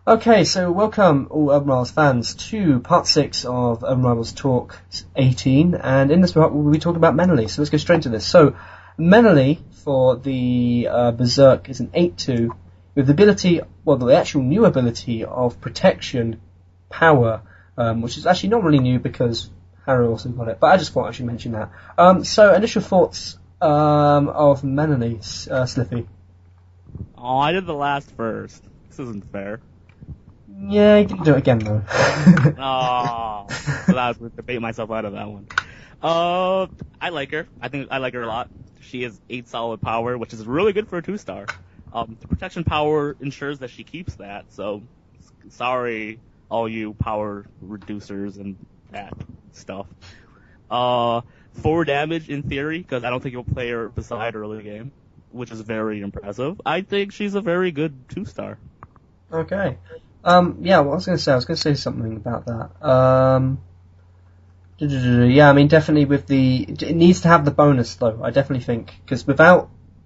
Okay, so welcome all Urban Rivals fans to part 6 of Urban Rivals Talk 18, and in this part we'll be talking about Meneley, so let's go straight into this. So, Meneley for the Berserk is an 8-2 with the ability, well, the actual new ability of Protection Power, which is actually not really new because Harry also got it, but I just thought I should mention that. So, initial thoughts of Meneley, Sliffy? Oh, I did the last first. This isn't fair. Yeah, you can do it again though. Oh, so I was going to debate myself out of that one. I like her. I think I like her a lot. She has 8 solid power, which is really good for a 2-star. The protection power ensures that she keeps that, so sorry, all you power reducers and that stuff. 4 damage in theory, because I don't think you'll play her beside early game, which is very impressive. I think she's a very good 2-star. Okay. Yeah, what I was going to say something about that. Yeah, I mean, definitely it needs to have the bonus though, I definitely think, because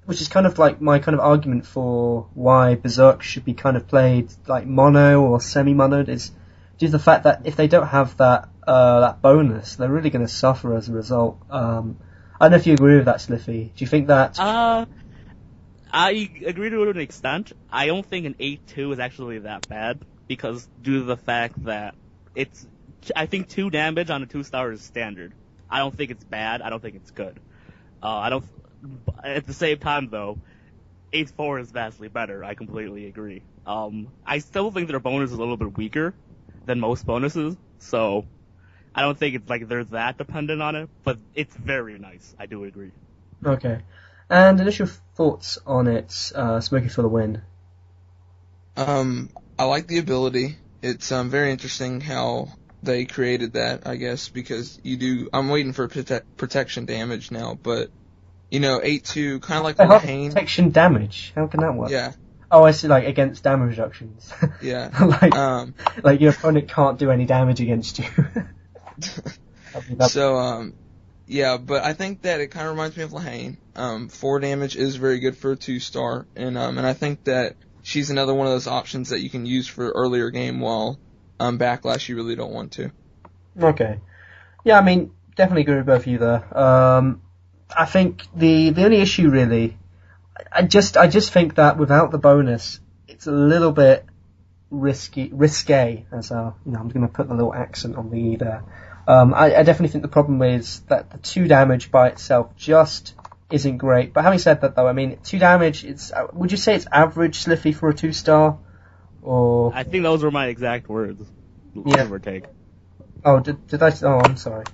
which is kind of like my kind of argument for why Berserk should be kind of played like mono or semi-monoed is due to the fact that if they don't have that bonus, they're really going to suffer as a result. I don't know if you agree with that, Sliffy. Do you think that? I agree to an extent. I don't think an 8-2 is actually that bad, because due to the fact that I think 2 damage on a 2-star is standard. I don't think it's bad. I don't think it's good. At the same time though, 8-4 is vastly better. I completely agree. I still think their bonus is a little bit weaker than most bonuses, so I don't think it's like they're that dependent on it, but it's very nice. I do agree. Okay. And initial thoughts on it, Smokey for the win. I like the ability. It's very interesting how they created that, I guess, because I'm waiting for protection damage now, but 8-2, kind of like Lahane. Protection damage? How can that work? Yeah. Oh, I see, like against damage reductions. Yeah. like your opponent can't do any damage against you. Yeah, but I think that it kind of reminds me of Lahane. 4 damage is very good for a 2-star, and I think that she's another one of those options that you can use for earlier game while Backlash you really don't want to. Okay. Yeah, I mean, definitely agree with both of you there. I think the only issue really, I just think that without the bonus, it's a little bit risque, as I'm going to put the little accent on the E there. I definitely think the problem is that the 2 damage by itself just isn't great. But having said that, though, I mean, 2 damage, would you say it's average, Sliffy, for a 2-star? Or I think those were my exact words. Yeah. Give or take. Oh, did I? Oh, I'm sorry.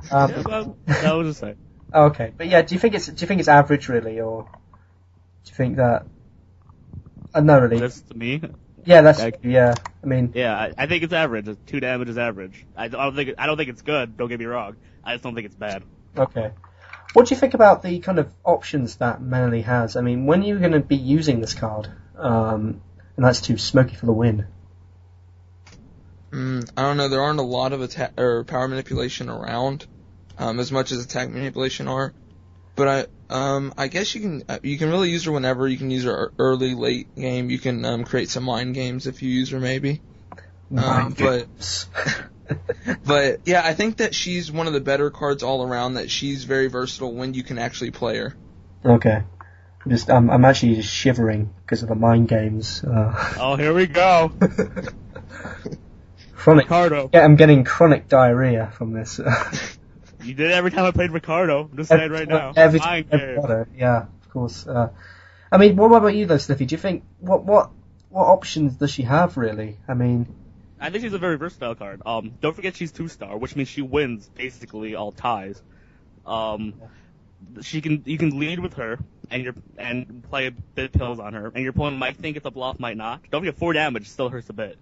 That was just it. Oh, okay, but yeah, do you think it's average really, or do you think that? No, really. That's to me. Yeah, yeah. I mean, yeah, I think it's average. 2 damage is average. I don't think it's good. Don't get me wrong. I just don't think it's bad. Okay. What do you think about the kind of options that Melanie has? I mean, when are you going to be using this card? And that's to Smokey for the win. I don't know. There aren't a lot of attack or power manipulation around, as much as attack manipulation are. But I guess you can really use her whenever. You can use her early, late game. You can create some mind games if you use her, maybe. But yeah, I think that she's one of the better cards all around. That she's very versatile when you can actually play her. Okay. I'm actually just shivering because of the mind games. Oh, here we go. Chronic. Ricardo. Yeah, I'm getting chronic diarrhea from this. You did it every time I played Ricardo. I'm just saying right now. Every time, yeah, of course. I mean, what about you though, Sliffy? Do you think what options does she have really? I mean, I think she's a very versatile card. Don't forget she's 2-star, which means she wins basically all ties. You can lead with her and play a bit of pills on her, and your opponent might think it's a bluff, might not. Don't forget 4 damage still hurts a bit.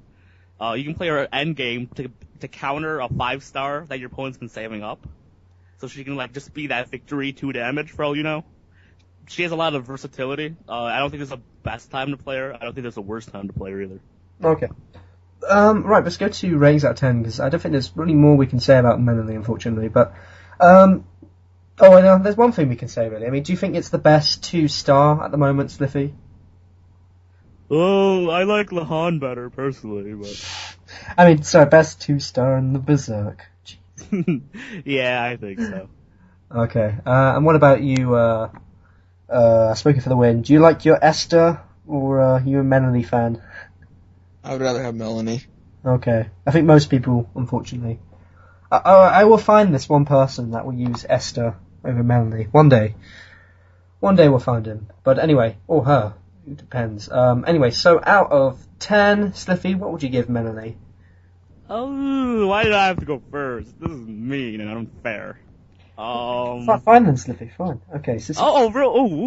You can play her end game to counter a 5-star that your opponent's been saving up. So she can just be that victory 2 damage for all you know. She has a lot of versatility. I don't think there's a best time to play her. I don't think there's a worst time to play her either. Okay. Right, let's go to ratings out of 10, because I don't think there's really more we can say about Melanie, unfortunately. But, there's one thing we can say, really. I mean, do you think it's the best 2-star at the moment, Sliffy? Oh, I like Lahan better personally, but I mean, sorry, best 2-star in the Berserk. yeah, I think so. Okay, and what about you, Smoking for the Win? Do you like your Esther, or you a Melanie fan? I would rather have Melanie. Okay, I think most people, unfortunately. I will find this one person that will use Esther over Melanie. One day we'll find him. But anyway, or her. It depends. Anyway, so out of 10, Sliffy, what would you give Melanie? Oh, why did I have to go first? This is mean and unfair. Fine then, Sliffy, fine. Okay, so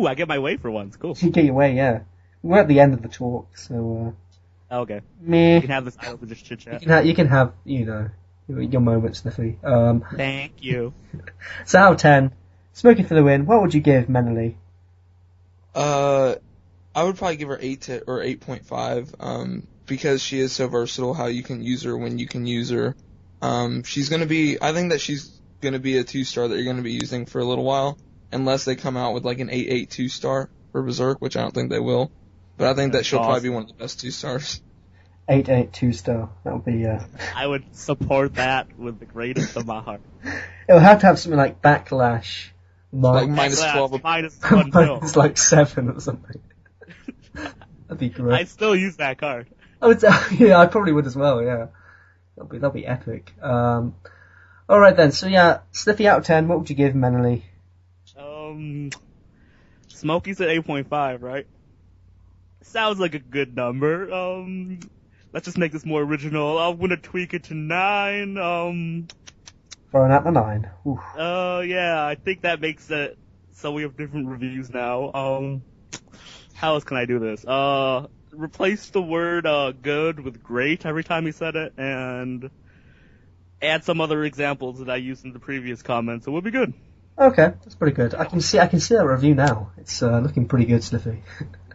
I get my way for once. Cool. you get your way, yeah. We're at the end of the talk, so, Okay. meh. You can have this title for just chit chat. You can have, your moments, Sliffy. Thank you. So out of 10, Smoking for the Win, what would you give Melanie? I would probably give her 8.5, because she is so versatile, how you can use her when you can use her. I think that she's gonna be a 2-star that you're gonna be using for a little while, unless they come out with like an 8.8 2-star for Berserk, which I don't think they will. But I think that she'll probably be one of the best 2-stars. 8.8 2-star, that would be, I would support that with the greatest of my heart. It'll have to have something like Backlash. Like minus 12. Minus 1 mil. It's like 7 or something. That'd be great. I still use that card. Yeah, I probably would as well, yeah. That'll be epic. Alright then, so yeah, Sliffy out of 10, what would you give Melanie? Smokey said 8.5, right? Sounds like a good number. Let's just make this more original. I'm gonna tweak it to 9. Throwing out the 9. Oof. Yeah, I think that makes it so we have different reviews now. How else can I do this? Replace the word, good with great every time he said it, and add some other examples that I used in the previous comments, so we'll be good. Okay, that's pretty good. I can see that review now. It's, looking pretty good, Sliffy.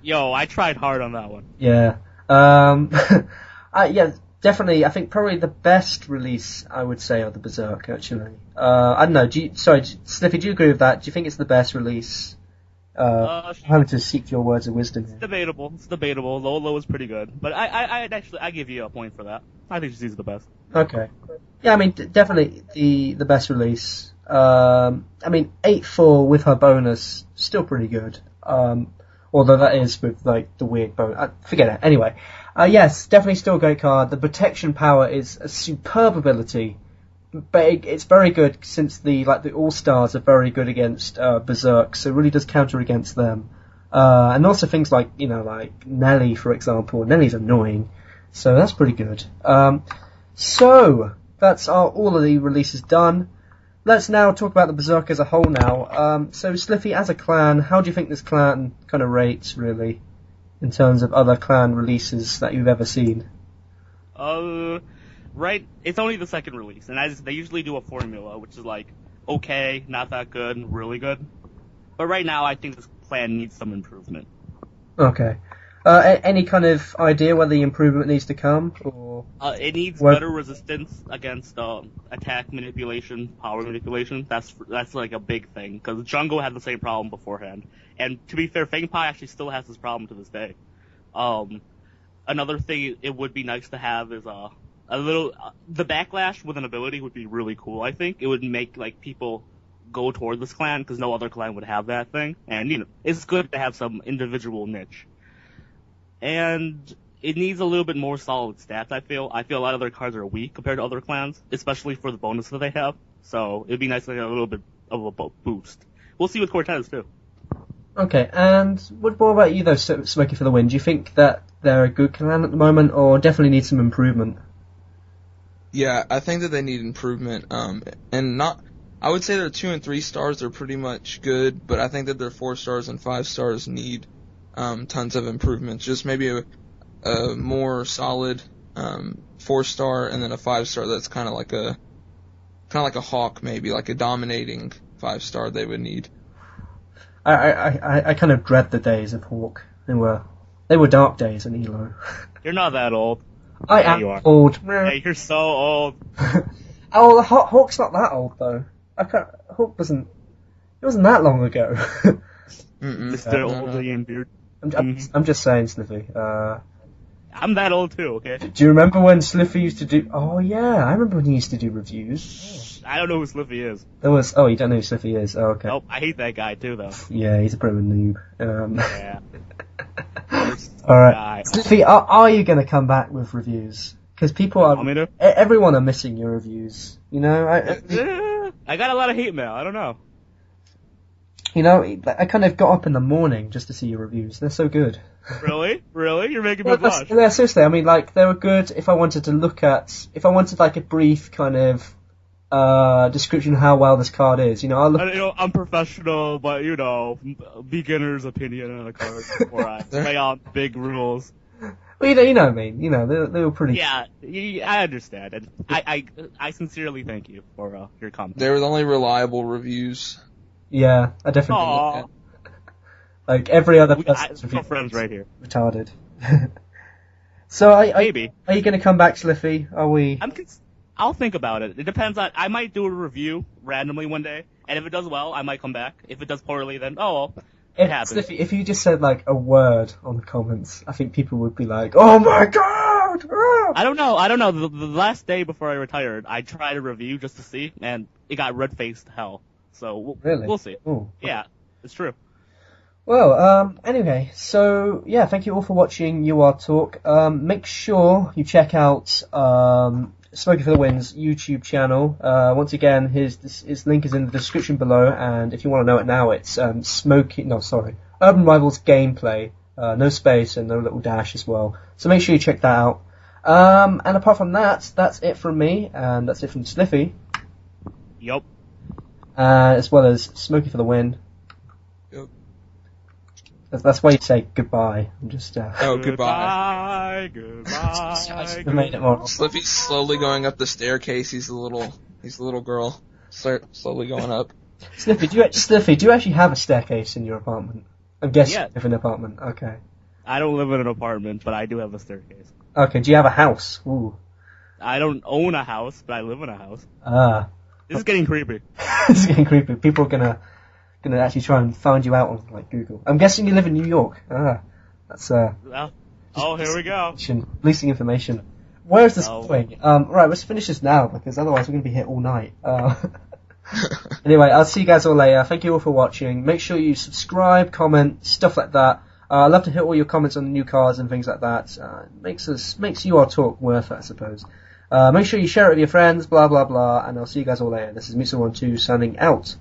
Yo, I tried hard on that one. Yeah. Yeah, definitely, I think probably the best release, I would say, of the Berserk, actually. I don't know, Sliffy, do you agree with that? Do you think it's the best release? I'm having to seek your words of wisdom here. It's debatable. Lolo was pretty good. But I give you a point for that. I think she's the best. Okay. Yeah, I mean, definitely the best release. I mean, 8-4 with her bonus, still pretty good. Although that is with, like, the weird bonus. Forget it. Anyway. Yes, definitely still a great card. The protection power is a superb ability. But it's very good since the All-Stars are very good against, Berserk, so it really does counter against them. And also things like, like Nelly, for example. Nelly's annoying. So that's pretty good. So, that's all of the releases done. Let's now talk about the Berserk as a whole now. So Sliffy, as a clan, how do you think this clan kind of rates, really, in terms of other clan releases that you've ever seen? Right, it's only the second release, and they usually do a formula, which is like, okay, not that good, really good. But right now, I think this clan needs some improvement. Okay. Any kind of idea where the improvement needs to come? Or it needs better resistance against attack manipulation, power manipulation. That's like a big thing, because Jungle had the same problem beforehand. And to be fair, Fangpie actually still has this problem to this day. Another thing it would be nice to have is the backlash with an ability would be really cool. I think it would make like people go toward this clan because no other clan would have that thing, and it's good to have some individual niche. And it needs a little bit more solid stats. I feel a lot of their cards are weak compared to other clans, especially for the bonus that they have. So it'd be nice to get a little bit of a boost. We'll see with Cortez too. Okay, and what about you though, Smoky for the Win? Do you think that they're a good clan at the moment, or definitely need some improvement? Yeah, I think that they need improvement. I would say their 2 and 3 stars are pretty much good, but I think that their 4 stars and 5 stars need tons of improvements. Just maybe a more solid 4-star and then a 5-star that's kind of like a hawk, maybe like a dominating 5-star they would need. I kind of dread the days of Hawk. They were dark days in ELO. You're not that old. I am old. Yeah, you're so old. Oh, Hawk's not that old though. Hawk wasn't. It wasn't that long ago. Mr. Old and Beard. I'm just saying, Sliffy. I'm that old too, okay? Do you remember when Sliffy used to do? Oh yeah, I remember when he used to do reviews. I don't know who Sliffy is. There was. Oh, you don't know who Sliffy is? Oh, okay. Nope, I hate that guy too, though. Yeah, he's a bit of a noob. Yeah. All right, Guy. Sliffy, are you going to come back with reviews? Because people are, Want me to? everyone are missing your reviews. You know, I got a lot of hate mail. I don't know. you know, I kind of got up in the morning just to see your reviews. They're so good. Really? Really? You're making me Yeah, blush. yeah, seriously. I mean, like, they were good if I wanted like a brief kind of description of how well this card is. You know, I'll look. I'm professional, but beginner's opinion on a card before I lay out big rules. Well, you know what I mean. You know, they were pretty. Yeah, I understand, and I sincerely thank you for your comment. They were the only reliable reviews. Yeah, I definitely. Aww. Like every other person's We're review friends right here. retarded. So, Maybe. Are you going to come back, Sliffy? Are we? I'll think about it. It depends on. I might do a review randomly one day, and if it does well, I might come back. If it does poorly, then well, it happens. Sliffy, if you just said like a word on the comments, I think people would be like, "Oh my god!" Ah! I don't know. The last day before I retired, I tried a review just to see, and it got red-faced hell. So Really? we'll see. Ooh. Yeah, it's true. Well, anyway, so yeah, thank you all for watching Talk. Make sure you check out Smoking for the Win's YouTube channel. Once again, his link is in the description below, and if you want to know it now, it's Urban Rivals Gameplay, no space and no little dash as well. So make sure you check that out. And apart from that, that's it from me, and that's it from Sliffy, Yup. as well as Smoking for the Win. Yep. That's why you say goodbye. I'm just. Goodbye. Goodbye. Made it more. Sliffy's slowly going up the staircase. He's the little girl. Slowly going up. Sliffy, do you actually have a staircase in your apartment? I'm guessing Yeah. you live in an apartment. Okay. I don't live in an apartment, but I do have a staircase. Okay. Do you have a house? Ooh. I don't own a house, but I live in a house. Ah. This is getting creepy. This is getting creepy. People are gonna actually try and find you out on like Google. I'm guessing you live in New York. Ah. That's Well, here we go. leasing information. Where's this Oh. going? Right. Let's finish this now because otherwise we're gonna be here all night. Anyway, I'll see you guys all later. Thank you all for watching. Make sure you subscribe, comment, stuff like that. I'd love to hear all your comments on the new cards and things like that. It makes Talk worth it, I suppose. Make sure you share it with your friends, blah blah blah, and I'll see you guys all later. This is Misa12 signing out.